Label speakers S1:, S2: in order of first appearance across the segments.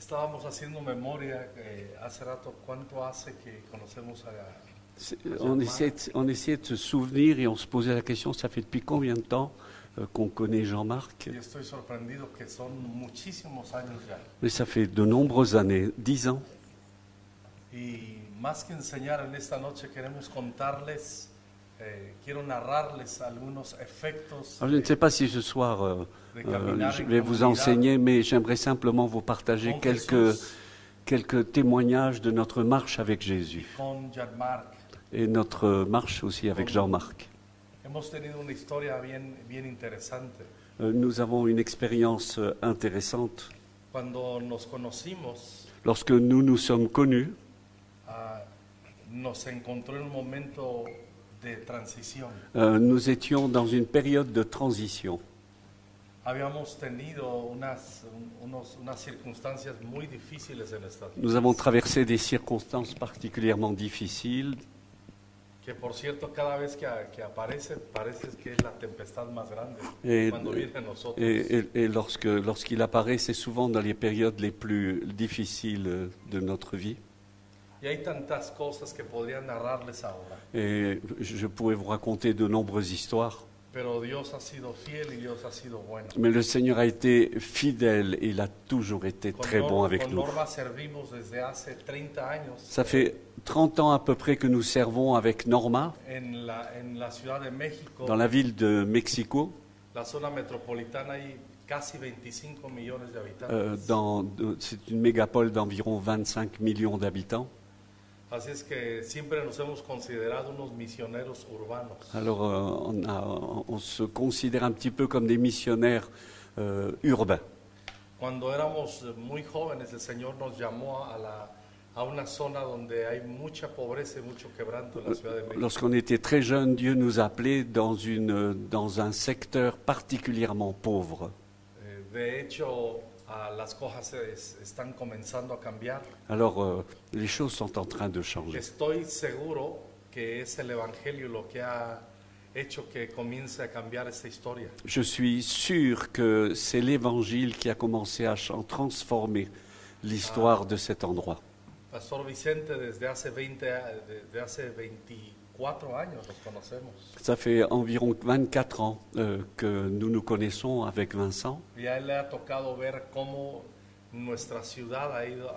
S1: Estábamos haciendo memoria hace rato cuánto hace que conocemos a
S2: On essayait de se souvenir et on se posait la question, ça fait depuis combien de temps qu'on connaît Jean-Marc?
S1: y estoy sorprendido que son muchísimos años ya.
S2: Mais ça fait de nombreuses années, 10 ans.
S1: Y más que enseñar en esta noche queremos contarles, quiero narrarles algunos efectos.
S2: Alors, je ne sais pas si ce soir je vais vous enseigner, mais j'aimerais simplement vous partager quelques témoignages de notre marche avec Jésus
S1: Con Jean-Marc.
S2: et notre marche aussi avec Jean-Marc.
S1: Hemos tenido una historia bien interesante.
S2: Nous avons une expérience intéressante.
S1: Cuando nos conocimos,
S2: Lorsque nous nous sommes connus,
S1: nos encontró en un momento de transición.
S2: nous étions dans une période de transition.
S1: Habíamos tenido unas circunstancias muy difíciles en nuestras vidas.
S2: Nous avons traversé des circonstances particulièrement difficiles.
S1: Que por cierto, cada vez que aparece, parece que es la tempestad más grande cuando viene a nosotros.
S2: Et lorsqu'il apparaît, c'est souvent dans les périodes les plus difficiles de notre vie.
S1: Y hay tantas cosas que podría narrarles ahora.
S2: Et je pourrais vous raconter de nombreuses histoires.
S1: Pero Dios ha sido fiel y Dios ha sido bueno.
S2: Mais le Seigneur a été fidèle et il a toujours été très bon avec nous.
S1: Con Norma servimos desde hace 30 años.
S2: Ça fait 30 ans à peu près que nous servons avec Norma
S1: En la Ciudad de México,
S2: dans la ville de Mexico.
S1: la zona metropolitana, hay casi 25 millones de habitantes.
S2: C'est une mégapole d'environ 25 millions d'habitants.
S1: Así es que siempre nos hemos considerado unos misioneros urbanos.
S2: Alors on se considère un petit peu comme des missionnaires urbains.
S1: Cuando éramos muy jóvenes, el Señor nos llamó a una zona donde hay mucha pobreza y mucho quebranto en la Ciudad de México.
S2: Lorsqu'on était très jeunes, Dieu nous appelait dans un secteur particulièrement pauvre.
S1: De hecho, las cosas están comenzando a cambiar.
S2: Alors, les choses sont en train de changer.
S1: Estoy seguro que es el Evangelio lo que ha hecho que comience a cambiar esta historia.
S2: Je suis sûr que c'est l'Évangile qui a commencé à transformer l'histoire de cet endroit.
S1: Pastor Vicente, desde hace 24 años nos conocemos.
S2: Ça fait environ 24 ans que nous nous connaissons avec Vincent.
S1: Y a él le ha tocado ver cómo nuestra ciudad ha ido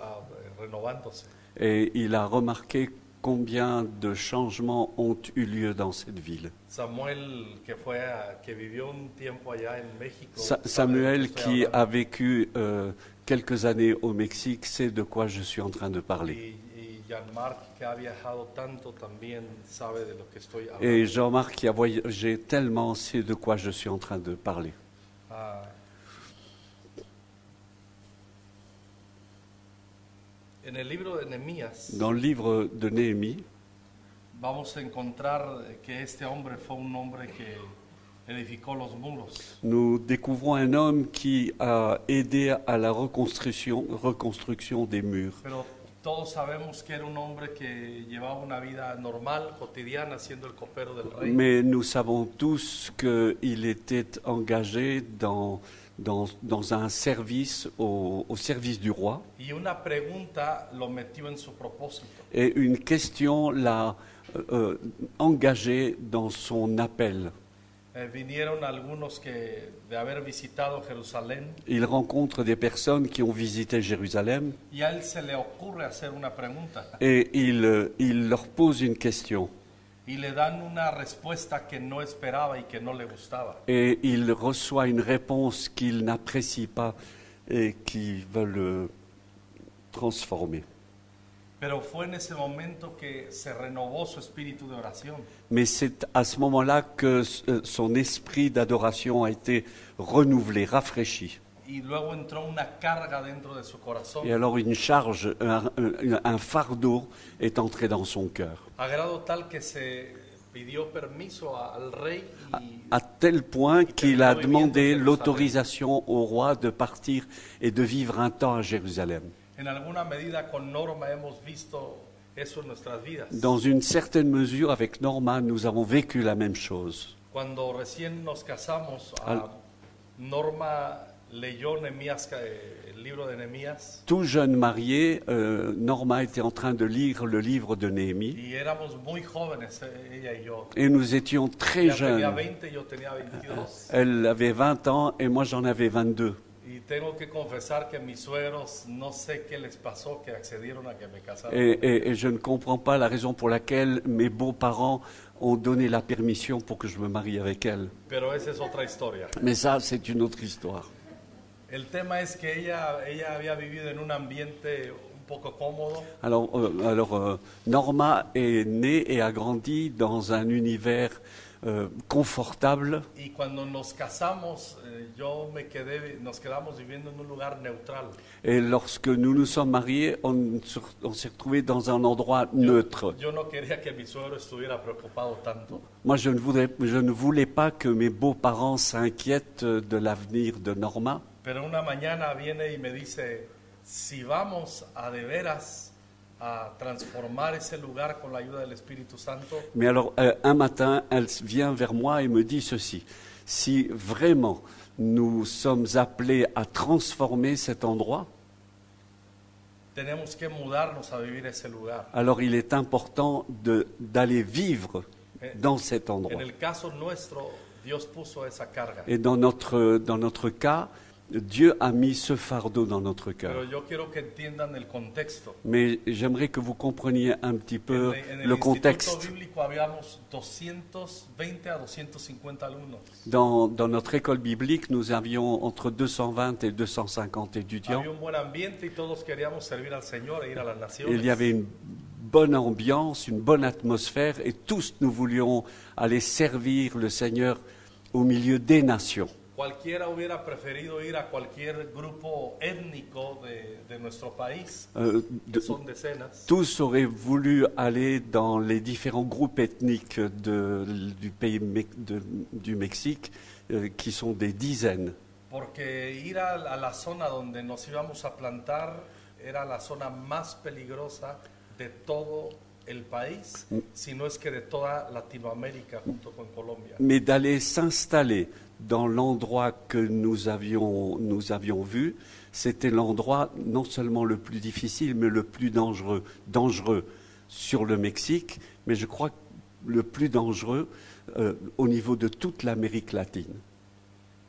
S1: renovándose.
S2: Et il a remarqué combien de changements ont eu lieu dans cette ville.
S1: Samuel, que vivió un tiempo allá en México.
S2: Samuel, qui a vécu quelques années au Mexique, sait de quoi je suis en train de parler.
S1: Jean-Marc, que ha viajado tanto, también sabe de lo que estoy hablando.
S2: Et Jean-Marc, qui a voyagé tellement, sait de quoi je suis en train de parler.
S1: En el libro de Nehemías,
S2: dans le livre de Néhémie,
S1: vamos a encontrar que este hombre fue un hombre que edificó los muros.
S2: Nous découvrons un homme qui a aidé à la reconstruction des murs.
S1: Pero todos sabemos que era un hombre que llevaba una vida normal, cotidiana, siendo el copero del rey.
S2: Mais nous savons tous qu'il était engagé dans un service, au service du roi.
S1: Y una pregunta lo metió en su propósito.
S2: Et une question l'a engagé dans son appel.
S1: Vinieron algunos que de haber visitado Jerusalén.
S2: Il rencontre des personnes qui ont visité Jérusalem.
S1: Y a él se le ocurre hacer una pregunta.
S2: Et il leur pose une question.
S1: Y le dan una respuesta que no esperaba y que no le gustaba.
S2: Et il reçoit une réponse qu'il n'apprécie pas et qui veut le transformer.
S1: Pero fue en ese momento que se renovó su espíritu de oración.
S2: Mais c'est à ce moment-là que son esprit d'adoration a été renouvelé, rafraîchi.
S1: Y luego entró una carga dentro de su corazón.
S2: Et alors une charge, un fardeau est entré dans son cœur.
S1: A grado tal que se pidió permiso al rey
S2: à tel point qu'il a demandé l'autorisation au roi de partir et de vivre un temps à Jérusalem.
S1: En alguna medida con Norma hemos visto eso en nuestras vidas.
S2: Dans une certaine mesure, avec Norma, nous avons vécu la même chose.
S1: Cuando recién nos casamos, Norma leyó Nehemías, el libro de Nehemías.
S2: Tout jeune marié, Norma était en train de lire le livre de Néhémie.
S1: Y éramos muy jóvenes, ella y yo.
S2: Et nous étions très
S1: Ella tenía
S2: jeunes.
S1: 20, yo tenía 22.
S2: Elle avait 20 ans et moi j'en avais 22.
S1: Y tengo que confesar que mis suegros, no sé qué les pasó, que accedieron a que me casara.
S2: Et je ne comprends pas la raison pour laquelle mes beaux-parents ont donné la permission pour que je me marie avec elle.
S1: Pero esa es otra historia.
S2: Mais ça, c'est une autre histoire.
S1: El tema es que ella había vivido en un ambiente un poco cómodo.
S2: Alors, Norma est née et a grandi dans un univers confortable.
S1: Y cuando nos casamos, nos quedamos viviendo en un lugar neutral.
S2: Et lorsque nous nous sommes mariés, on s'est retrouvés dans un endroit neutre.
S1: Yo no quería que mi suegro estuviera preocupado tanto.
S2: Moi, je ne voulais pas que mes beaux-parents s'inquiètent de l'avenir de Norma.
S1: Pero una mañana viene y me dice, si vamos a de veras a transformar ese lugar con la ayuda del Espíritu Santo,
S2: Mais alors, un matin, elle vient vers moi et me dit ceci. Si vraiment nous sommes appelés à transformer cet endroit,
S1: tenemos que mudarnos a vivir ese lugar.
S2: alors il est important d'aller vivre dans cet endroit.
S1: En el caso nuestro, Dios puso esa carga.
S2: Et dans notre cas, Dieu a mis ce fardeau dans notre cœur.
S1: Pero yo quiero que entiendan el contexto.
S2: Mais j'aimerais que vous compreniez un petit peu
S1: En el
S2: le
S1: Instituto
S2: contexte.
S1: Bíblico habíamos 220 a 250 alumnos.
S2: Dans notre école biblique, nous avions entre 220 et 250 étudiants.
S1: Había un buen ambiente y todos queríamos servir al Señor e ir a las naciones.
S2: Il y avait une bonne ambiance, une bonne atmosphère, et tous nous voulions aller servir le Seigneur au milieu des nations.
S1: Cualquiera hubiera preferido ir a cualquier grupo étnico de nuestro país, que son decenas.
S2: Tous auraient voulu aller dans les différents groupes ethniques du pays du Mexique, qui sont des dizaines.
S1: Porque ir a la zona donde nos íbamos a plantar era la zona más peligrosa de todo el país, si no es que de toda Latinoamérica junto con Colombia.
S2: Mais d'aller s'installer dans l'endroit que nous avions vu, c'était l'endroit non seulement le plus difficile, mais le plus dangereux sur le Mexique, mais je crois le plus dangereux au niveau de toute l'Amérique latine.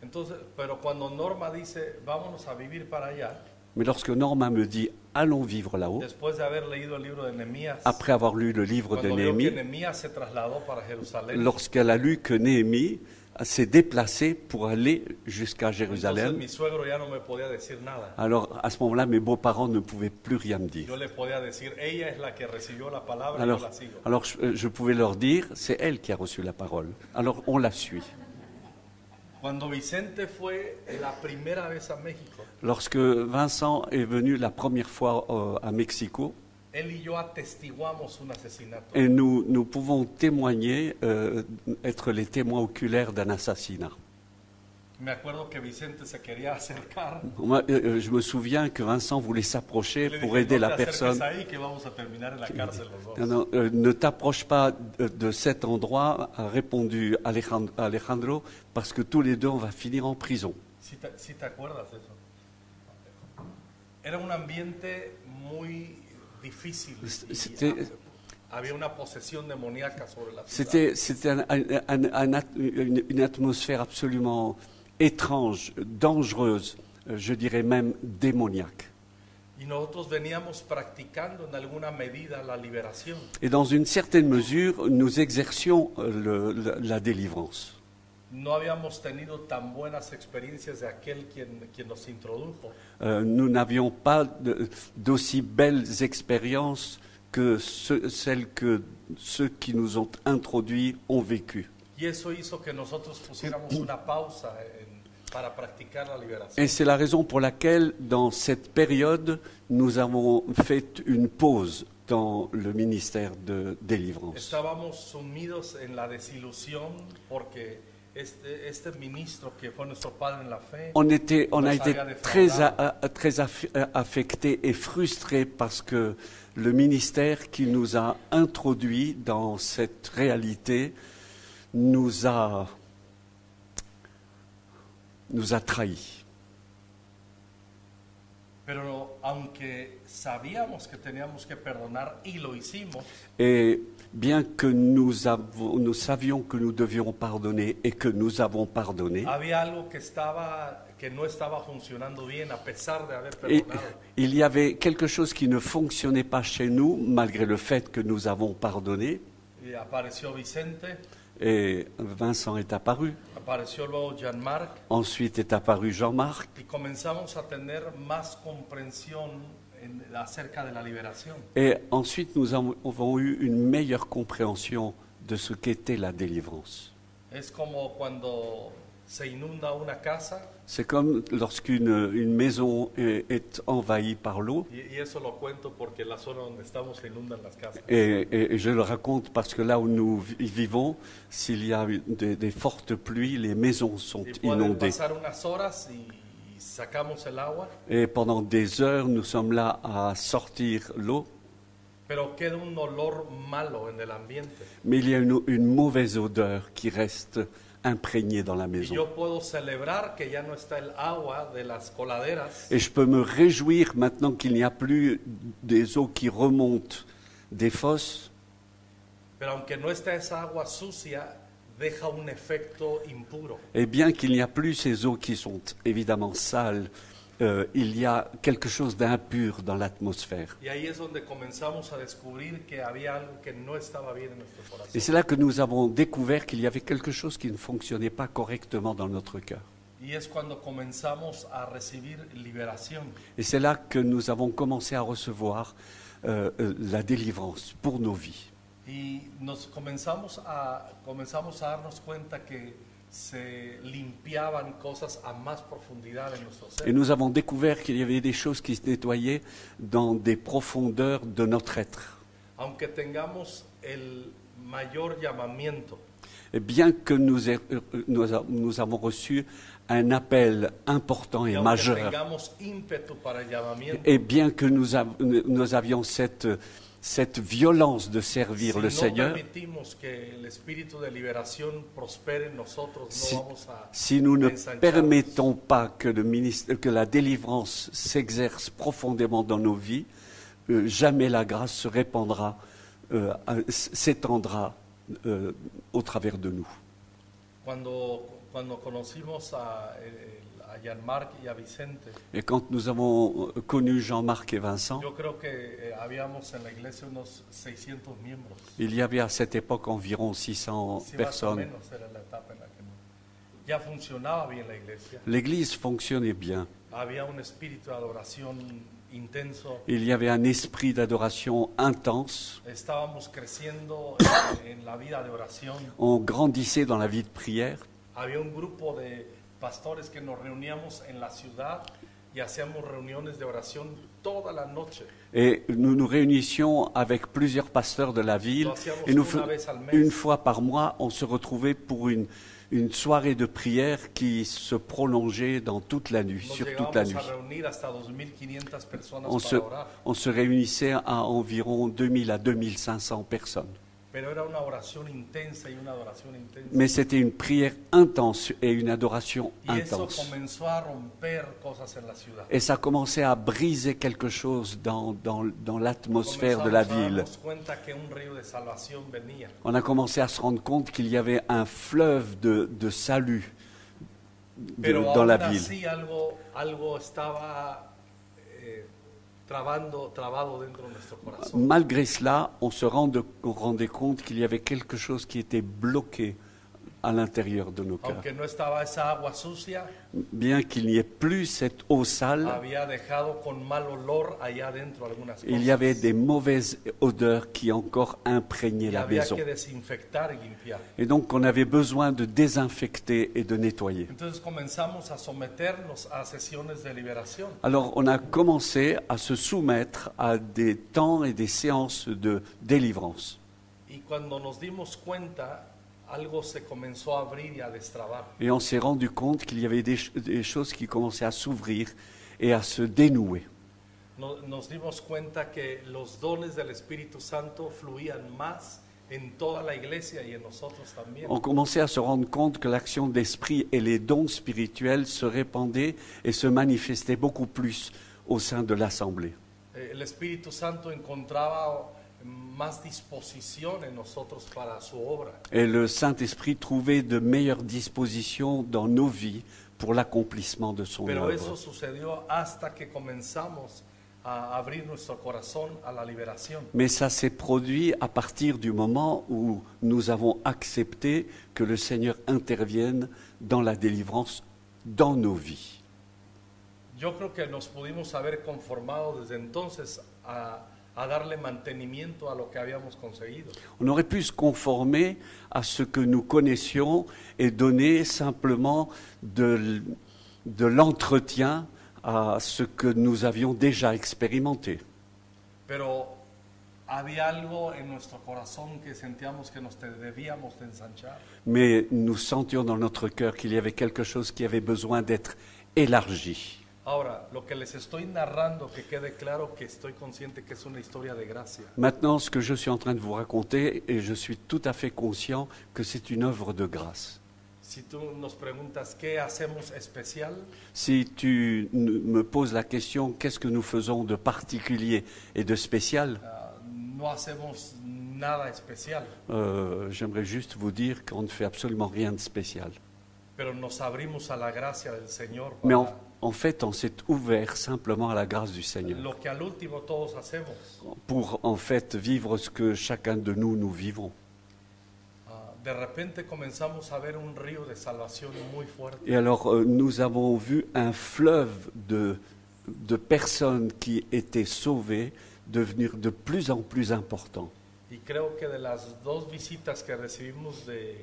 S1: Entonces, pero cuando Norma dice, vámonos a vivir para allá,
S2: Mais lorsque Norma me dit « allons vivre là-haut »,
S1: después de haber leído el libro de Nehemías,
S2: après avoir lu le livre de
S1: cuando vio que
S2: Néhémie,
S1: Nehemías se trasladó para Jerusalén,
S2: lorsqu'elle a lu que Néhémie s'est déplacé pour aller jusqu'à
S1: entonces
S2: Jérusalem,
S1: mi suegro ya no me podía decir nada.
S2: alors à ce moment-là, mes beaux-parents ne pouvaient plus rien me dire.
S1: Yo le podía decir, ella es la que recibió la palabra, yo
S2: Alors,
S1: la sigo.
S2: alors je pouvais leur dire, c'est elle qui a reçu la parole. Alors on la suit.
S1: Cuando Vicente fue la primera vez a México,
S2: Lorsque Vincent est venu la première fois à Mexico,
S1: él y yo atestiguamos un asesinato.
S2: et nous pouvons témoigner, être les témoins oculaires d'un assassinat.
S1: Me acuerdo que Vicente se quería acercar.
S2: Moi, je me souviens que Vincent voulait s'approcher
S1: Le
S2: pour
S1: dije,
S2: aider
S1: no
S2: la
S1: te acerques
S2: personne.
S1: ahí que vamos a terminar en la cárcel los dos.
S2: Non, non, ne t'approche pas de cet endroit, a répondu Alejandro, parce que tous les deux, on va finir en prison.
S1: Si te acuerdas de eso. Era un ambiente muy difícil.
S2: C'était-
S1: Había una posesión demoníaca sobre la ciudad.
S2: C'était une atmosphère absolument étrange, dangereuse, je dirais même démoniaque.
S1: Y nosotros veníamos practicando en alguna medida la liberación.
S2: Et dans une certaine mesure, nous exercions la délivrance.
S1: No habíamos tenido tan buenas experiencias de aquel quien nos introdujo.
S2: Nous n'avions pas d'aussi belles expériences que celles que ceux qui nous ont introduits ont vécues.
S1: Y eso hizo que nosotros pusiéramos una pausa para practicar la liberación.
S2: Et c'est la raison pour laquelle, dans cette période, nous avons fait une pause dans le ministère de délivrance.
S1: Estábamos sumidos en la desilusión porque este ministro que fue nuestro padre en la fe
S2: On a été
S1: había
S2: très
S1: defraudado.
S2: affectés et frustrés parce que le ministère qui nous a introduits dans cette réalité nous a trahis.
S1: Pero aunque sabíamos que teníamos que perdonar y lo hicimos,
S2: Et bien que nous savions que nous devions pardonner et que nous avons pardonné,
S1: había algo que no estaba funcionando bien a pesar de haber
S2: et
S1: perdonado.
S2: il y avait quelque chose qui ne fonctionnait pas chez nous, malgré le fait que nous avons pardonné.
S1: Y apareció Vicente,
S2: Et Vincent est apparu.
S1: apareció luego Jean-Marc
S2: Ensuite est apparu Jean-Marc.
S1: y comenzamos a tener más comprensión acerca de la liberación.
S2: Et ensuite, nous avons eu une meilleure compréhension de ce qu'était la délivrance.
S1: Es como cuando se inunda una casa,
S2: C'est comme lorsqu'une maison est envahie par l'eau.
S1: y eso lo cuento porque en la zona donde estamos se inundan las casas.
S2: Et je le raconte parce que là où nous vivons, s'il y a des fortes pluies, les maisons sont
S1: Y pueden
S2: inondées.
S1: pasar unas horas y sacamos el agua,
S2: Et pendant des heures, nous sommes là à sortir l'eau.
S1: pero queda un olor malo en el ambiente.
S2: Mais il y a une mauvaise odeur qui reste imprégnée dans la
S1: Y
S2: maison.
S1: yo puedo celebrar que ya no está el agua de las coladeras,
S2: Et je peux me réjouir maintenant qu'il n'y a plus des eaux qui remontent des fosses.
S1: pero aunque no está esa agua sucia, deja un efecto impuro.
S2: Et bien qu'il n'y a plus ces eaux qui sont évidemment sales, il y a quelque chose d'impur dans l'atmosphère.
S1: Y ahí es donde comenzamos a descubrir que había algo que no estaba bien en nuestro
S2: Et
S1: corazón.
S2: c'est là que nous avons découvert qu'il y avait quelque chose qui ne fonctionnait pas correctement dans notre cœur.
S1: Y es cuando comenzamos a recibir liberación.
S2: Et c'est là que nous avons commencé à recevoir la délivrance pour nos vies.
S1: Y nos comenzamos a darnos cuenta que se limpiaban cosas a más profundidad en nuestro
S2: Et
S1: ser.
S2: nous avons découvert qu'il y avait des choses qui se nettoyaient dans des profondeurs de notre être.
S1: Aunque tengamos el mayor llamamiento,
S2: Et bien que nous avons reçu un appel important
S1: y
S2: et
S1: aunque
S2: majeur,
S1: tengamos ímpetu para el llamamiento,
S2: et bien que nous avions cette violence de servir le
S1: si no
S2: Seigneur,
S1: permitimos que el espíritu de liberación prospere en nosotros,
S2: Si-
S1: no vamos a
S2: si nous ne
S1: ensancharnos.
S2: permettons pas que la délivrance s'exerce profondément dans nos vies, jamais la grâce se répandra, s'étendra au travers de nous.
S1: Cuando conocimos a Jean-Marc y a Vicente,
S2: Et quand nous avons connu Jean-Marc et Vincent,
S1: yo creo que habíamos en la iglesia unos 600 miembros.
S2: il y avait à cette époque environ 600
S1: Sí, más o
S2: personnes.
S1: menos era la etapa en la que ya funcionaba bien la iglesia.
S2: L'église fonctionnait bien.
S1: Había un espíritu de adoración intenso.
S2: Il y avait un esprit d'adoration intense.
S1: Estábamos creciendo en la vida de oración.
S2: On grandissait dans la vie de prière.
S1: Había un grupo de pastores que nos reuníamos en la ciudad y hacíamos reuniones de oración toda la noche.
S2: Et nous nous réunissions avec plusieurs pasteurs de la ville.
S1: Lo hacíamos
S2: Et
S1: una vez al mes.
S2: une fois par mois, on se retrouvait pour une soirée de prière qui se prolongeait dans toute la nuit,
S1: Nos
S2: sur toute la
S1: llegábamos
S2: nuit.
S1: a reunir hasta 2.500 personas
S2: On
S1: para orar.
S2: se réunissait à environ 2000 à 2500 personnes.
S1: Pero era una oración intensa y una adoración intensa.
S2: Mais c'était une prière intense et une adoration
S1: Y eso
S2: intense.
S1: comenzó a romper cosas en la ciudad.
S2: Et ça commençait à briser quelque chose dans l'atmosphère de la
S1: Comenzamos a
S2: ville.
S1: darnos cuenta que un río de salvación venía.
S2: On a commencé à se rendre compte qu'il y avait un fleuve de salut
S1: Pero
S2: dans la
S1: aún
S2: ville.
S1: así algo estaba trabado dentro de nuestro corazón.
S2: Malgré cela, on rendait compte qu'il y avait quelque chose qui était bloqué à l'intérieur de nos cœurs.
S1: Aunque no estaba esa agua sucia,
S2: Bien qu'il n'y ait plus cette eau sale,
S1: había dejado con mal olor allá adentro algunas cosas.
S2: il y avait des mauvaises odeurs qui encore imprégnaient
S1: Y
S2: la
S1: había
S2: maison.
S1: que desinfectar y limpiar.
S2: Et donc on avait besoin de désinfecter et de nettoyer.
S1: Entonces comenzamos a someternos a sesiones de liberación.
S2: Alors on a commencé à se soumettre à des temps et des séances de délivrance.
S1: Y cuando nos dimos cuenta, algo se comenzó a abrir y a destrabar.
S2: Et on s'est rendu compte qu'il y avait des choses qui commençaient à s'ouvrir et à se dénouer.
S1: Nos dimos cuenta que los dones del Espíritu Santo fluían más en toda la iglesia y en nosotros también.
S2: On commençait à se rendre compte que l'action d'esprit et les dons spirituels se répandaient et se manifestaient beaucoup plus au sein de l'Assemblée.
S1: El Espíritu Santo encontraba más disposición en nosotros para su obra.
S2: Et le Saint-Esprit trouvait de meilleures dispositions dans nos vies pour l'accomplissement de son
S1: Pero
S2: œuvre.
S1: eso sucedió hasta que comenzamos a abrir nuestro corazón a la liberación.
S2: Mais ça s'est produit à partir du moment où nous avons accepté que le Seigneur intervienne dans la délivrance dans nos vies.
S1: Yo creo que nos pudimos haber conformado desde entonces a darle mantenimiento a lo que habíamos conseguido.
S2: On aurait pu se conformer à ce que nous connaissions et donner simplement de l'entretien à ce que nous avions déjà expérimenté.
S1: Pero había algo en nuestro corazón que sentíamos que nos debíamos de ensanchar.
S2: Mais nous sentions dans notre cœur qu'il y avait quelque chose qui avait besoin d'être élargi.
S1: Ahora, lo que les estoy narrando, que quede claro que estoy consciente que es una historia de gracia.
S2: Maintenant, ce que je suis en train de vous raconter, et je suis tout à fait conscient que c'est une œuvre de grâce.
S1: Si tú nos preguntas qué hacemos especial,
S2: Si tu me poses la question, qu'est-ce que nous faisons de particulier et de spécial,
S1: no hacemos nada especial,
S2: j'aimerais juste vous dire qu'on ne fait absolument rien de spécial.
S1: pero nos abrimos a la gracia del Señor
S2: Mais
S1: para
S2: en fait, on s'est ouvert simplement à la grâce du Seigneur
S1: lo que al último todos hacemos.
S2: pour en fait vivre ce que chacun de nous vivons.
S1: De repente comenzamos a ver un río de salvación muy fuerte.
S2: Et alors, nous avons vu un fleuve de personnes qui étaient sauvées devenir de plus en plus important.
S1: Y creo que de las dos visitas que recibimos de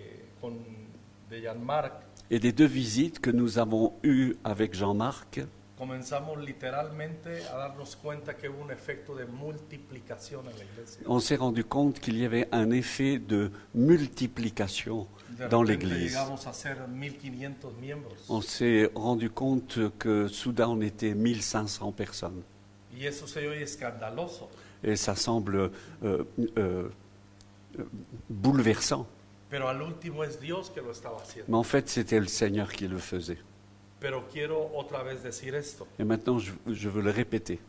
S1: Jean-Marc,
S2: Et des 2 visites que nous avons eues avec Jean-Marc,
S1: comenzamos literalmente a darnos cuenta que hubo un efecto de multiplicación en la iglesia.
S2: on s'est rendu compte qu'il y avait un effet de multiplication
S1: De
S2: dans
S1: repente
S2: l'Église.
S1: llegamos a ser 1500 miembros.
S2: On s'est rendu compte que soudain on était 1500 personnes.
S1: Y eso se oye escandaloso,
S2: Et ça semble bouleversant.
S1: pero al último es Dios que lo estaba haciendo.
S2: Mais en fait, c'était le Seigneur qui le faisait.
S1: Pero quiero otra vez decir esto.
S2: Et maintenant, je veux le répéter.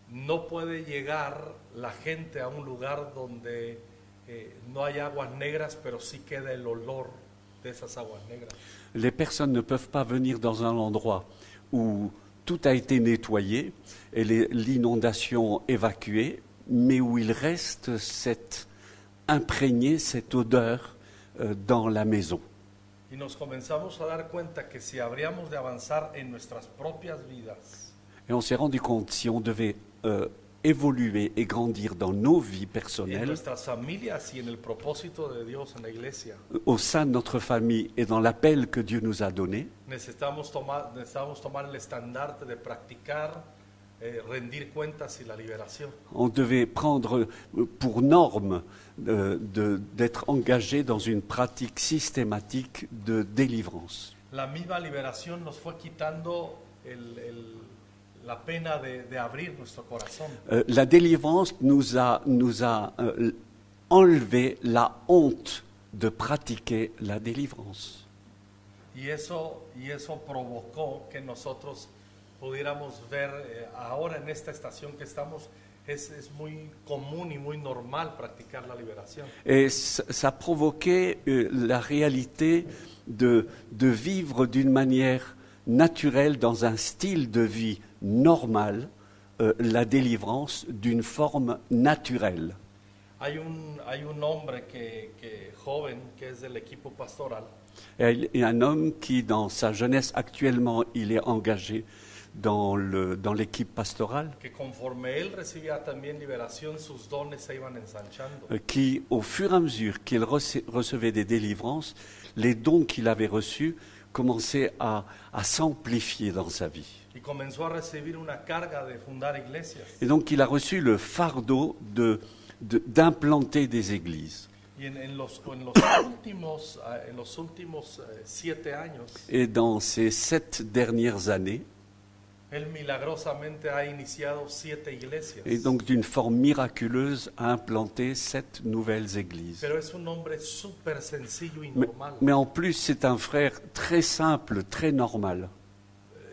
S1: No puede llegar la gente a un lugar donde no hay aguas negras, pero sí queda el olor de esas aguas negras.
S2: Les personnes ne peuvent pas venir dans un endroit où tout a été nettoyé et l'inondation évacuée, mais où il reste cette imprégnée, cette odeur dans la maison.
S1: Y nos comenzamos a dar cuenta que si habríamos de avanzar en nuestras propias vidas,
S2: Et on s'est rendu compte, si on devait évoluer et grandir dans nos vies
S1: en
S2: personnelles,
S1: nuestras familias y en el propósito de Dios en la iglesia,
S2: au sein de notre famille et dans l'appel que Dieu nous a donné,
S1: necesitamos tomar el estandarte de practicar, rendir cuentas y la liberación.
S2: on devait prendre pour norme d'être engagé dans une pratique systématique de délivrance.
S1: La misma liberación nos fue quitando la pena de abrir nuestro corazón.
S2: La délivrance nous a enlevé la honte de pratiquer la délivrance.
S1: Y eso provocó que nosotros pudiéramos ver, ahora en esta estación que estamos, es muy común y muy normal practicar la liberación.
S2: Et ça provoquait la réalité de vivre d'une manière naturelle, dans un style de vie normal, la délivrance d'une forme naturelle.
S1: Hay un hombre joven que es del equipo pastoral,
S2: Et il y a un homme qui, dans sa jeunesse actuellement, il est engagé dans l'équipe pastorale,
S1: que conforme él recibía también liberación, sus dones se iban ensanchando.
S2: qui, au fur et à mesure qu'il recevait des délivrances, les dons qu'il avait reçus commençaient à s'amplifier dans sa vie.
S1: Y comenzó a recibir una carga de fundar iglesias.
S2: Et donc il a reçu le fardeau d'implanter des églises.
S1: Y en los últimos 7 años,
S2: Et dans ces 7 dernières années,
S1: él milagrosamente ha iniciado 7 iglesias.
S2: et donc d'une forme miraculeuse, a implanté 7 nouvelles églises.
S1: Pero es un hombre súper sencillo y normal.
S2: Mais en plus, c'est un frère très simple, très normal.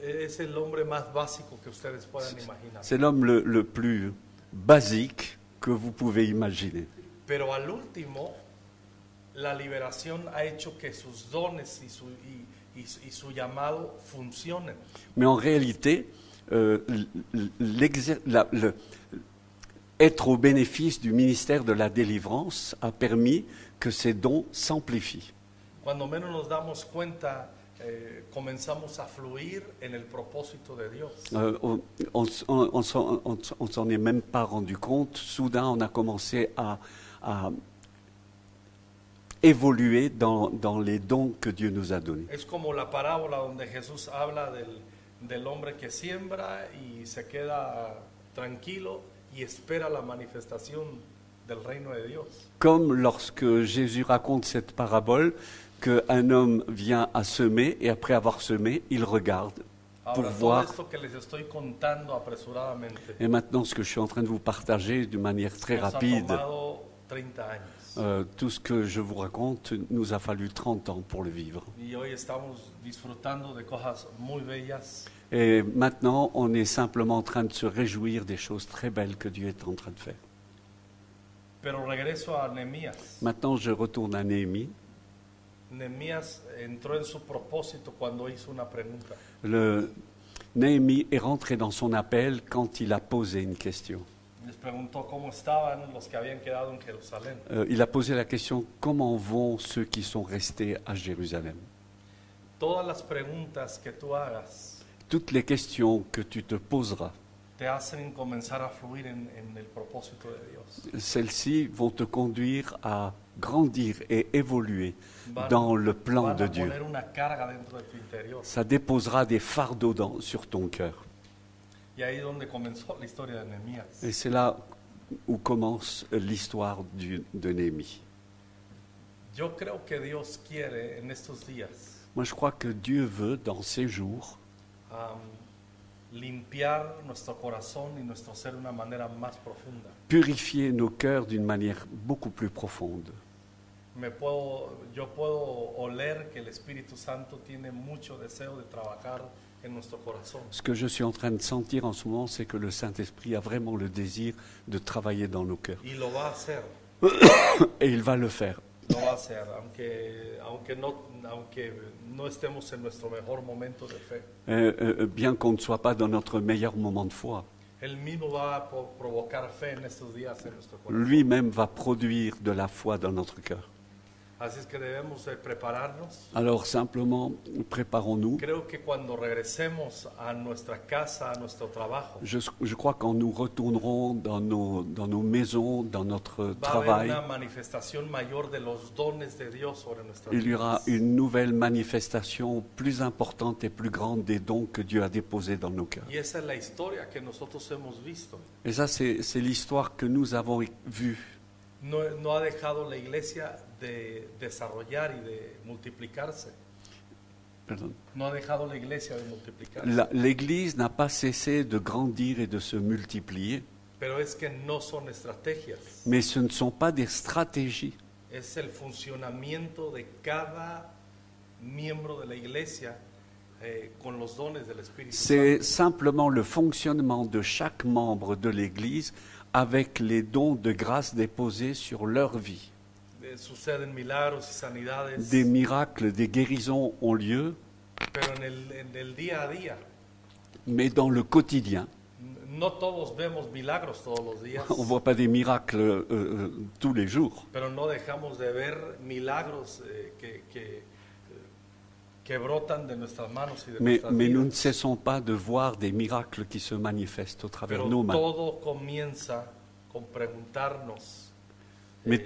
S1: es el hombre más básico que ustedes puedan imaginar.
S2: C'est l'homme le plus basique que vous pouvez imaginer.
S1: Pero al último, la liberación ha hecho que sus dones y su llamado funcionen.
S2: Mais en réalité, être au bénéfice du ministère de la délivrance a permis que ces dons s'amplifient.
S1: Cuando menos nos damos cuenta, comenzamos a fluir en el propósito de Dios.
S2: On s'en est même pas rendu compte. Soudain, on a commencé à évoluer dans les dons que Dieu nous a donnés.
S1: Es como la parábola donde Jesús habla del hombre que siembra y se queda tranquilo y espera la manifestación del reino de Dios.
S2: Comme lorsque Jésus raconte cette parabole, qu'un homme vient à semer et après avoir semé, il regarde pour
S1: Ahora,
S2: voir.
S1: todo esto que les estoy contando apresuradamente
S2: Et maintenant, ce que je suis en train de vous partager d'une manière très
S1: nos ha
S2: rapide,
S1: tomado 30 años.
S2: tout ce que je vous raconte nous a fallu 30 ans pour le vivre.
S1: Y hoy estamos disfrutando de cosas muy bellas.
S2: Et maintenant, on est simplement en train de se réjouir des choses très belles que Dieu est en train de faire.
S1: Pero regreso a Nehemías.
S2: Maintenant, je retourne à Néhémie.
S1: Nehemías entró en su propósito cuando hizo una pregunta.
S2: Néhémie est rentré dans son appel quand il a posé une question.
S1: Les preguntó cómo estaban los que habían quedado en Jerusalén.
S2: Il a posé la question, comment vont ceux qui sont restés à Jérusalem?
S1: Todas las preguntas que tú hagas
S2: Toutes les questions que tu te poseras,
S1: te hacen comenzar a fluir en el propósito de Dios.
S2: celles-ci vont te conduire à grandir et évoluer
S1: Van-
S2: dans le plan
S1: van
S2: de
S1: a
S2: Dieu.
S1: poner una carga dentro de tu interior.
S2: Ça déposera des fardeaux sur ton cœur.
S1: Y ahí es donde comenzó la historia de Nehemías.
S2: Et c'est là où commence l'histoire de Néhémie.
S1: Yo creo que Dios quiere en estos días
S2: Moi, je crois que Dieu veut, dans ces jours,
S1: limpiar nuestro corazón y nuestro ser de una manera más profunda.
S2: purifier nos cœurs d'une manière beaucoup plus profonde.
S1: Yo puedo oler que el Espíritu Santo tiene mucho deseo de trabajar en nuestro corazón.
S2: Ce que je suis en train de sentir en ce moment, c'est que le Saint-Esprit a vraiment le désir de travailler dans nos cœurs.
S1: Y lo va a hacer,
S2: Et il va le faire.
S1: lo va a hacer, aunque no estemos en nuestro mejor momento de fe.
S2: Bien qu'on ne soit pas dans notre meilleur moment de foi,
S1: Él mismo va a provocar fe en estos días en nuestro corazón.
S2: lui-même va produire de la foi dans notre cœur.
S1: Así es que debemos de prepararnos.
S2: Alors simplement, préparons-nous.
S1: Creo que cuando regresemos a nuestra casa, a nuestro trabajo,
S2: Je crois quand nous retournerons dans nos maisons, dans notre
S1: va a
S2: travail,
S1: haber una manifestación mayor de los dones de Dios sobre nuestras
S2: il y aura
S1: vidas.
S2: une nouvelle manifestation plus importante et plus grande des dons que Dieu a déposés dans nos cœurs.
S1: Y esa es la historia que nosotros hemos visto.
S2: Et ça, c'est l'histoire que nous avons vue.
S1: No ha dejado la iglesia de desarrollar y de multiplicarse.
S2: Pardon.
S1: No ha dejado la iglesia de multiplicarse.
S2: L'Église n'a pas cessé de grandir et de se multiplier,
S1: Pero es que no son estrategias.
S2: mais ce ne sont pas des stratégies.
S1: Es el funcionamiento de cada miembro de la iglesia con los dones del Espíritu
S2: C'est
S1: Santo.
S2: simplement le fonctionnement de chaque membre de l'Église avec les dons de grâce déposés sur leur vie.
S1: Suceden milagros y sanidades,
S2: Des miracles, des guérisons ont lieu,
S1: pero en el día a día,
S2: mais dans le quotidien,
S1: no todos vemos milagros todos los días,
S2: on ne voit pas des miracles tous les jours.
S1: pero no dejamos de ver milagros que brotan de nuestras manos y de
S2: Mais
S1: nuestras
S2: nous ne
S1: vidas.
S2: cessons pas de voir des miracles qui se manifestent au travers
S1: Pero
S2: de nos mains.
S1: todo comienza con preguntarnos,
S2: Mais-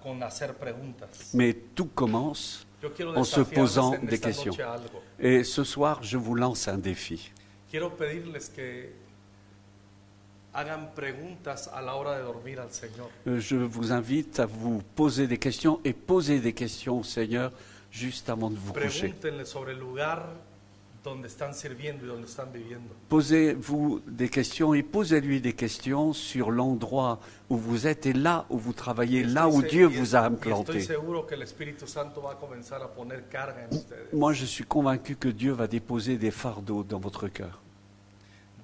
S1: con hacer preguntas.
S2: Mais tout commence
S1: Yo quiero
S2: en se
S1: desafiarles
S2: posant
S1: en
S2: des
S1: esta
S2: questions.
S1: noche algo.
S2: Et ce soir, je vous lance un défi.
S1: Quiero pedirles que hagan preguntas a la hora de dormir al Señor.
S2: Je vous invite à vous poser des questions et poser des questions au Seigneur juste avant de vous coucher.
S1: Pregúntenle sobre el lugar donde están sirviendo y donde están viviendo.
S2: Posez-vous des questions et posez-lui des questions sur l'endroit où vous êtes et là où vous travaillez, là où Dieu vous a
S1: Y estoy
S2: implanté.
S1: seguro que el Espíritu Santo va a comenzar a poner carga en ustedes.
S2: Moi, je suis convaincu que Dieu va déposer des fardeaux dans votre cœur.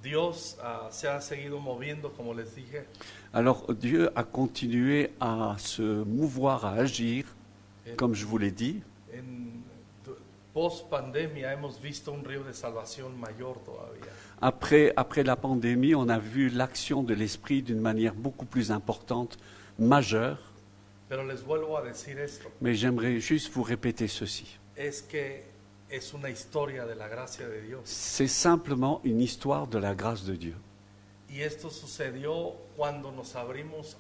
S1: Dios se ha seguido moviendo, como les dije.
S2: Alors, Dieu a continué à se mouvoir, à agir, comme je vous l'ai dit.
S1: Post-pandemia hemos visto un río de salvación mayor todavía.
S2: Après la pandémie, on a vu l'action de l'Esprit d'une manière beaucoup plus importante, majeure.
S1: Pero les vuelvo a decir esto,
S2: Mais j'aimerais juste vous répéter ceci.
S1: es que es una historia de la gracia de Dios.
S2: C'est simplement une histoire de la grâce de Dieu.
S1: Y esto sucedió cuando nos abrimos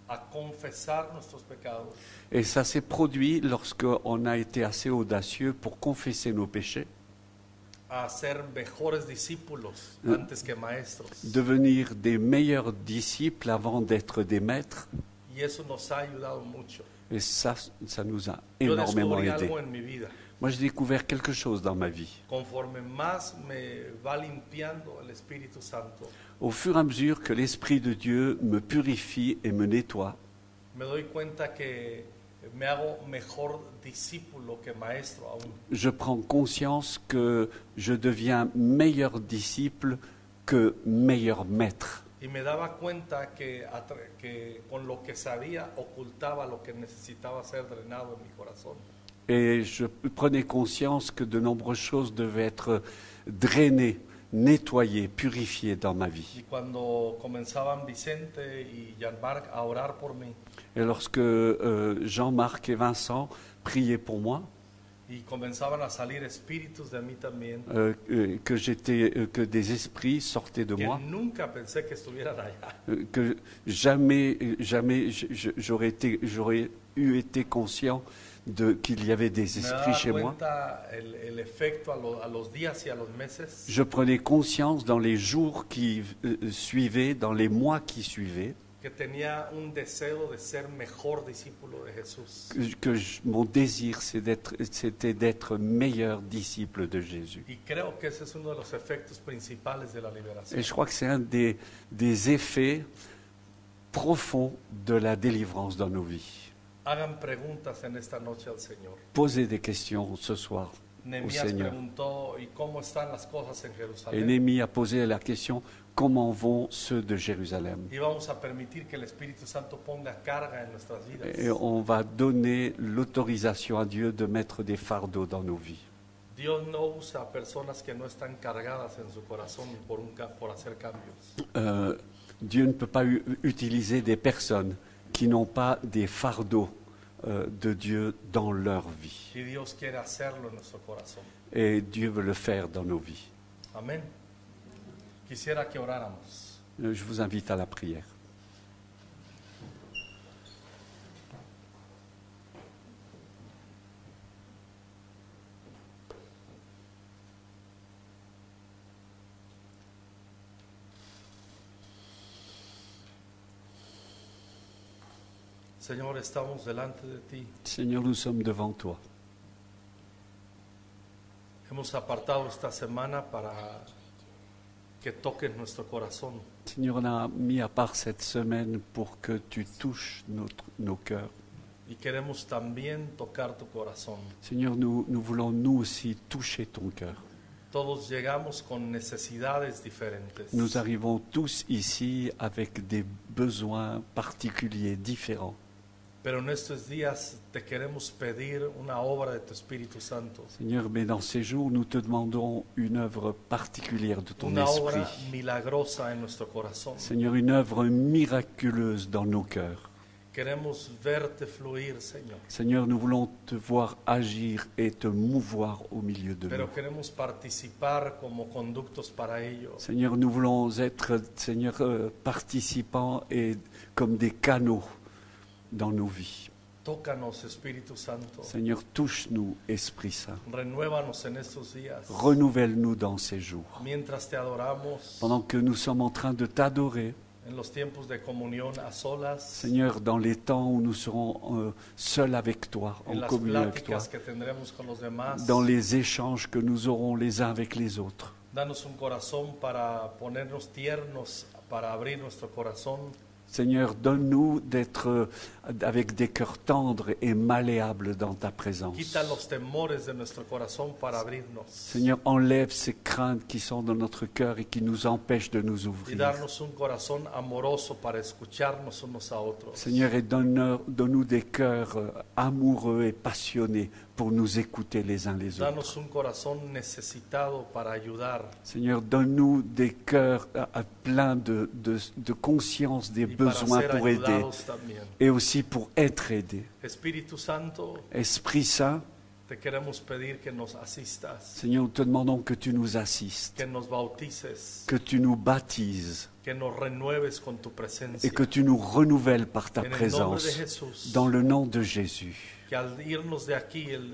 S1: a confesar nuestros pecados,
S2: Et ça s'est produit lorsqu'on a été assez audacieux pour confesser nos péchés,
S1: a ser mejores discípulos antes que maestros.
S2: devenir des meilleurs disciples avant d'être des maîtres.
S1: Y eso nos ha ayudado mucho.
S2: Et ça nous a
S1: Yo
S2: énormément
S1: descubrí
S2: aidé.
S1: algo en mi vida.
S2: Moi, j'ai découvert quelque chose dans ma vie.
S1: Conforme más me va limpiando el Espíritu Santo,
S2: Au fur et à mesure que l'Esprit de Dieu me purifie et me nettoie,
S1: me doy cuenta que me hago mejor discípulo que maestro aún.
S2: je prends conscience que je deviens meilleur disciple que meilleur maître.
S1: Y me daba cuenta que con lo que sabía ocultaba lo que necesitaba ser drenado en mi corazón.
S2: Et je prenais conscience que de nombreuses choses devaient être drainées, nettoyées, purifiées dans ma vie.
S1: Y cuando comenzaban Vicente y Jean-Marc a orar por mí
S2: Et lorsque Jean-Marc et Vincent priaient pour moi,
S1: y comenzaban a salir espíritus de mí también,
S2: que des esprits sortaient de
S1: que
S2: moi,
S1: nunca pensé que estuvieran allá.
S2: que jamais j'aurais été conscient qu'il y avait des
S1: Me
S2: esprits
S1: daba
S2: chez moi.
S1: cuenta el efecto a los días y a los meses,
S2: Je prenais conscience dans les jours qui suivaient, dans les mois qui suivaient,
S1: que tenía un deseo de ser mejor discípulo de Jesús.
S2: mon désir c'était d'être meilleur disciple de Jésus.
S1: Y creo que ese es uno de los efectos principales de la liberación.
S2: Et je crois que c'est un des effets profonds de la délivrance dans nos vies.
S1: Hagan preguntas en esta noche al Señor.
S2: Posez des questions ce soir au
S1: Nehemías
S2: Seigneur.
S1: preguntó, ¿y cómo están las cosas en
S2: Et
S1: Jerusalén?
S2: Néhémie a posé la question, comment vont ceux de Jérusalem?
S1: Y vamos a permitir que el Espíritu Santo ponga carga en nuestras vidas.
S2: Et on va donner l'autorisation à Dieu de mettre des fardeaux dans nos vies.
S1: Dios no usa personas que no están cargadas en su corazón por hacer cambios.
S2: Dieu ne peut pas utiliser des personnes qui n'ont pas des fardeaux de Dieu dans leur vie.
S1: Y Dios quiere hacerlo en nuestro corazón.
S2: Et Dieu veut le faire dans nos vies.
S1: Amén. Quisiera que oráramos.
S2: Je vous invite à la prière.
S1: Señor, estamos delante de ti.
S2: Seigneur, nous sommes devant toi.
S1: Hemos apartado esta semana para que toques nuestro corazón.
S2: Seigneur, on a mis à part cette semaine pour que tu touches nos cœurs.
S1: Y queremos también tocar tu corazón.
S2: Seigneur, nous voulons nous aussi toucher ton cœur.
S1: Todos llegamos con necesidades diferentes.
S2: Nous arrivons tous ici avec des besoins particuliers, différents.
S1: Pero en estos días te queremos pedir una obra de tu Espíritu Santo.
S2: Seigneur, mais dans ces jours, nous te demandons une œuvre particulière de ton
S1: Una
S2: esprit.
S1: obra milagrosa en nuestro corazón.
S2: Seigneur, une œuvre miraculeuse dans nos cœurs.
S1: Queremos verte fluir, Señor.
S2: Seigneur, nous voulons te voir agir et te mouvoir au milieu de
S1: Pero
S2: nous.
S1: queremos participar como conductos para ello.
S2: Seigneur, nous voulons être, Seigneur, participants et comme des canaux dans nos vies.
S1: Tócanos, Espíritu Santo.
S2: Seigneur, touche-nous, Esprit Saint.
S1: Renuévanos en estos días.
S2: Renouvelle-nous dans ces jours.
S1: Mientras te adoramos,
S2: Pendant que nous sommes en train de t'adorer,
S1: En los tiempos de comunión a solas,
S2: Seigneur, dans les temps où nous serons seuls avec toi,
S1: en
S2: en
S1: las
S2: communion avec toi,
S1: pláticas que tendremos con los demás,
S2: dans les échanges que nous aurons les uns avec les autres.
S1: danos un corazón para ponernos tiernos, para abrir nuestro corazón.
S2: Seigneur, donne-nous d'être avec des cœurs tendres et malléables dans ta présence.
S1: Quita los temores de nuestro corazón para abrirnos.
S2: Seigneur, enlève ces craintes qui sont dans notre cœur et qui nous empêchent de nous
S1: Y
S2: ouvrir.
S1: darnos un corazón amoroso para escucharnos unos a otros.
S2: Seigneur, et donne-nous des cœurs amoureux et passionnés pour nous écouter les uns les autres.
S1: Danos un corazón necesitado para ayudar
S2: Seigneur, donne-nous des cœurs pleins de conscience des
S1: y para
S2: besoins
S1: ser
S2: pour aider
S1: ayudados también.
S2: et aussi pour être aidé.
S1: Espíritu Santo,
S2: Esprit Saint,
S1: te queremos pedir que nos asistas,
S2: Seigneur, nous te demandons que tu nous assistes,
S1: que nos bautices,
S2: que tu nous baptises
S1: que nos renueves con tu presencia.
S2: et que tu nous renouvelles par ta
S1: En el nombre de
S2: présence.
S1: Jesús,
S2: Dans le nom de Jésus.
S1: que al irnos de aquí el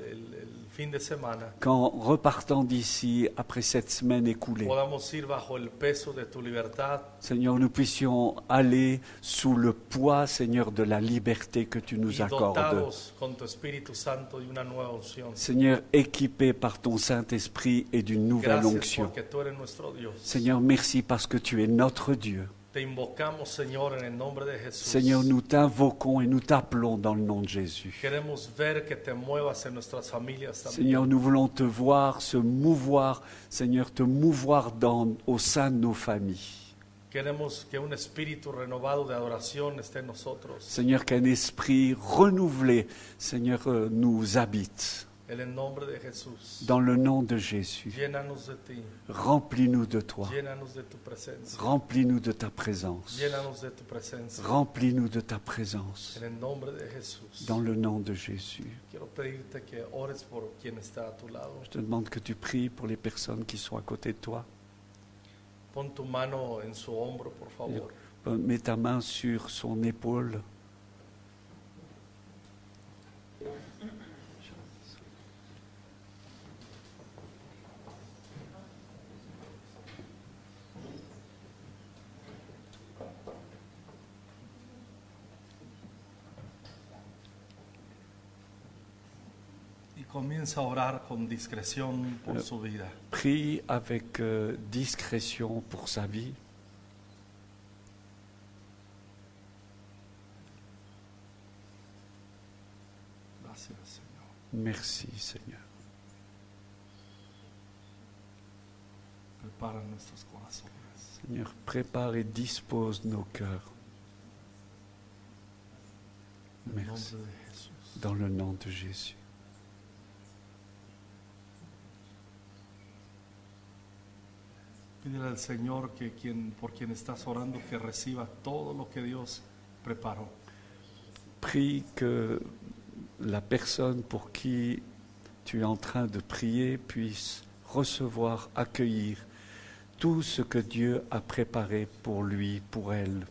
S1: fin de semana,
S2: Qu'en repartant d'ici, après cette semaine écoulée,
S1: podamos ir bajo el peso de tu libertad,
S2: Seigneur, nous puissions aller sous le poids, Seigneur, de la liberté que tu nous
S1: y
S2: accordes.
S1: dotados con tu Espíritu Santo y una nueva unción.
S2: Seigneur, équipé par ton Saint-Esprit et d'une nouvelle
S1: Gracias
S2: onction.
S1: porque tú eres nuestro Dios.
S2: Seigneur, merci parce que tu es notre Dieu.
S1: Te invocamos, Señor, en el nombre de Jesús.
S2: Seigneur, nous t'invoquons et nous t'appelons dans le nom de Jésus.
S1: Queremos ver que te muevas en nuestras familias también.
S2: Seigneur, nous voulons te voir se mouvoir, Seigneur, te mouvoir au sein de nos familles.
S1: Queremos que un espíritu renovado de adoración esté en nosotros.
S2: Seigneur, qu'un esprit renouvelé, Seigneur, nous habite.
S1: En el nombre de Jesús.
S2: Dans le nom de Jésus,
S1: Llénanos de ti.
S2: remplis-nous de toi.
S1: Llénanos de tu presencia.
S2: Remplis-nous de ta présence.
S1: Llénanos de tu presencia.
S2: Remplis-nous de ta présence.
S1: En el nombre de Jesús.
S2: Dans le nom de Jésus.
S1: Quiero pedirte que ores por quien está a tu lado.
S2: Je te demande que tu pries pour les personnes qui sont à côté de toi.
S1: Pon tu mano en su hombro, por favor.
S2: Mets ta main sur son épaule.
S1: Y comienza a orar con discreción por su vida.
S2: Prie avec discrétion pour sa vie.
S1: Gracias, Señor.
S2: Merci, Seigneur.
S1: Prepara nuestros corazones.
S2: Seigneur, prépare et dispose nos cœurs.
S1: En el
S2: Merci.
S1: nombre de Jesús.
S2: Dans le nom de Jésus.
S1: Pídele al Señor que por quien estás orando que reciba todo lo que Dios preparó.
S2: Prie que la personne pour qui tu es en train de prier puisse recevoir, accueillir tout ce que Dieu a préparé pour lui, pour elle.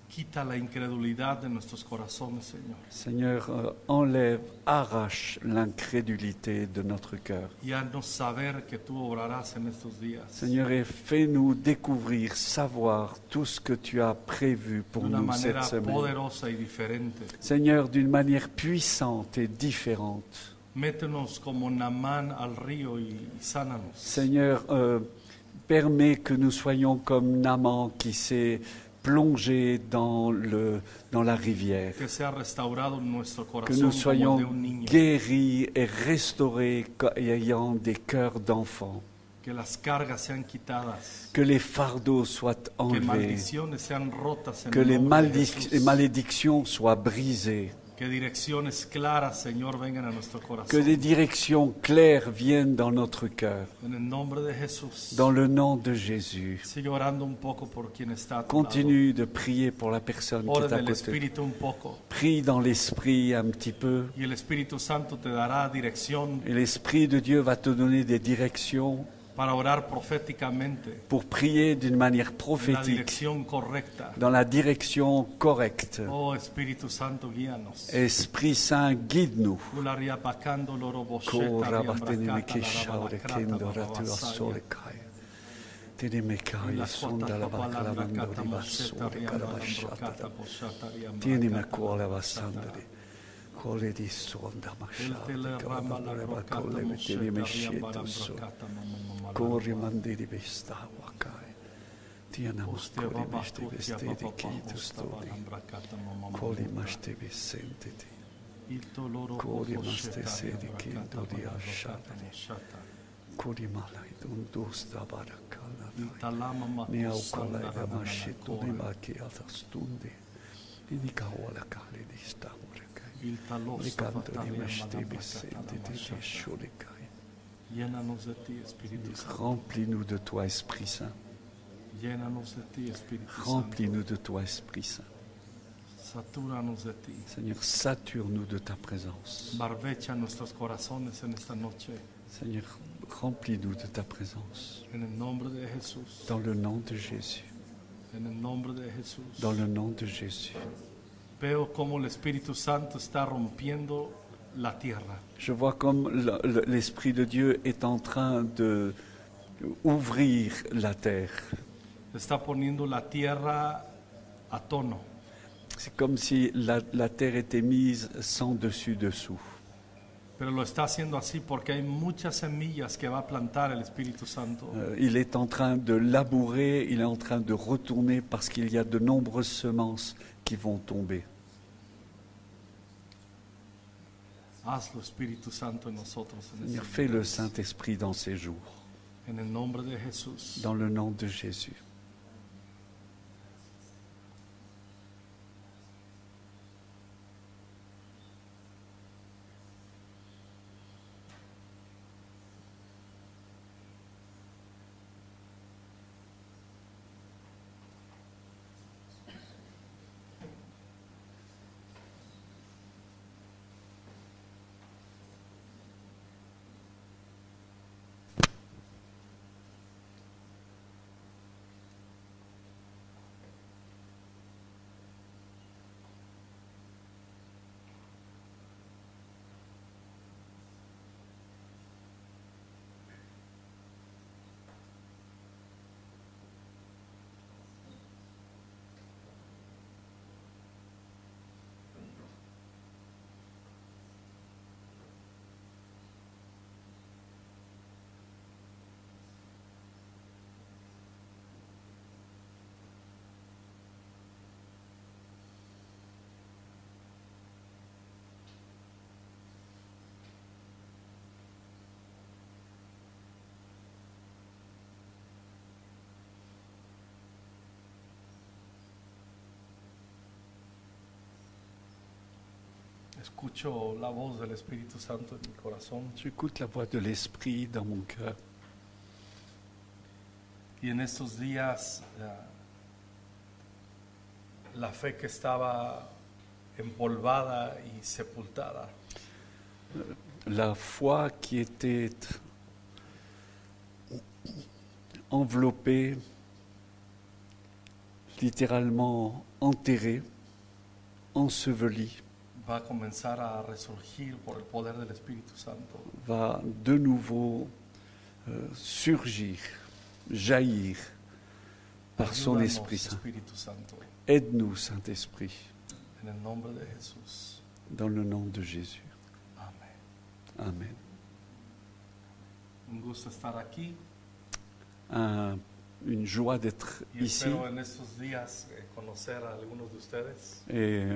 S1: Quita la incredulidad de nuestros corazones, Señor.
S2: Seigneur, enlève, arrache l'incrédulité de notre cœur.
S1: Y haznos saber que tú obrarás en estos días.
S2: Seigneur, et fais-nous découvrir, savoir tout ce que tu as prévu pour
S1: De una
S2: nous cette
S1: manera
S2: semaine.
S1: poderosa y diferente.
S2: Seigneur, d'une manière puissante et différente.
S1: Métenos como Naamán al río y sánanos.
S2: Seigneur, permets que nous soyons comme Naaman qui s'est plongé dans la rivière.
S1: Que sea restaurado nuestro
S2: Que
S1: corazón
S2: nous
S1: como el de
S2: soyons
S1: un niño.
S2: guéris et restaurés ayant des cœurs d'enfants.
S1: Que las cargas sean quitadas.
S2: Que les fardeaux soient
S1: Que
S2: enlevés.
S1: maldiciones sean rotas en
S2: Que
S1: el
S2: les
S1: nombre de Jesús.
S2: malédictions soient brisées.
S1: Que direcciones claras, Señor, vengan a nuestro
S2: Que
S1: corazón.
S2: des directions claires viennent dans notre cœur.
S1: En el nombre de Jesús.
S2: Dans le nom de Jésus.
S1: Sigue orando un poco por quien está a tu
S2: Continue de prier pour la personne
S1: lado.
S2: qui
S1: Ora
S2: est à
S1: en el
S2: côté.
S1: Espíritu un poco.
S2: Prie dans l'esprit un petit peu.
S1: Y el Espíritu Santo te dará dirección
S2: Et l'Esprit de Dieu va te donner des directions
S1: para orar proféticamente.
S2: pour prier d'une manière
S1: En la
S2: prophétique,
S1: dirección correcta.
S2: dans la direction correcte.
S1: Oh Espíritu Santo, guíanos.
S2: Esprit Saint, guide-nous.
S1: Ularia pacando loro bosheta,
S2: Ko
S1: riambracata,
S2: rabatene me
S1: la
S2: keshaure
S1: rabalacrata,
S2: kendo ratu
S1: bababasaya.
S2: asore kai. Tieni me sonda la bakalamando di bassuri karabashata. Tieni me cuore bassandri. Cole di sonda mashata. Kabakureba kolle tieni me shietu so. Corri mandiri besta wakai. Tiena makori mesti vestiti kitu studi. Coli masti visentiti. Coli masti sedi kindu di ashata. Coli malai dundusta barakala. Ni aukolega mashitu ni makiata stundi. Ni kaola kali di stamurkai. Ni canto di mesti visentiti di shulikai. Remplis-nous de toi, Esprit Saint. Remplis-nous de toi, Esprit Saint. Seigneur, sature-nous de ta présence. Seigneur, remplis-nous de ta présence. Dans le nom de Jésus. Dans le nom de Jésus.
S1: Veo como el Espíritu Santo está rompiendo la tierra.
S2: Je vois comme l'Esprit de Dieu est en train de ouvrir la terre.
S1: Está poniendo la tierra a tono.
S2: C'est comme si la terre était mise sans dessus-dessous.
S1: Pero lo está haciendo así porque hay muchas semillas que va a plantar el Espíritu Santo.
S2: Il est en train de labourer, il est en train de retourner parce qu'il y a de nombreuses semences qui vont tomber.
S1: Hazlo, Espíritu Santo, en nosotros.
S2: Seigneur, fais le Saint-Esprit dans ces jours.
S1: En el nombre de Jesús.
S2: Dans le nom de Jésus.
S1: Escucho la voz del Espíritu Santo en mi corazón.
S2: J'écoute la voix de l'Esprit dans mon cœur.
S1: Y en estos días, la fe que estaba empolvada y sepultada,
S2: La foi qui était enveloppée, littéralement enterrée, ensevelie,
S1: va a comenzar a resurgir por el poder del Espíritu Santo.
S2: va de nouveau surgir, jaillir par son
S1: Ayúdanos,
S2: Esprit Saint.
S1: Espíritu Santo,
S2: Aide-nous, Saint-Esprit,
S1: en el nombre de Jesús.
S2: dans le nom de Jésus.
S1: Amén.
S2: Amen.
S1: Un gusto estar aquí
S2: Une joie d'être
S1: y
S2: ici
S1: espero en estos días conocer a algunos de ustedes.
S2: et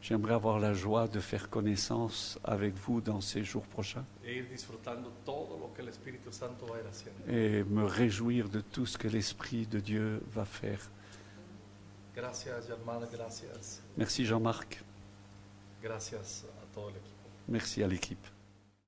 S2: j'aimerais avoir la joie de faire connaissance avec vous dans ces jours prochains
S1: E ir disfrutando todo lo que el Espíritu Santo va a ir haciendo.
S2: et me réjouir de tout ce que l'Esprit de Dieu va faire.
S1: Gracias, hermana, gracias.
S2: Merci Jean-Marc,
S1: Gracias a todo el equipo.
S2: merci à l'équipe.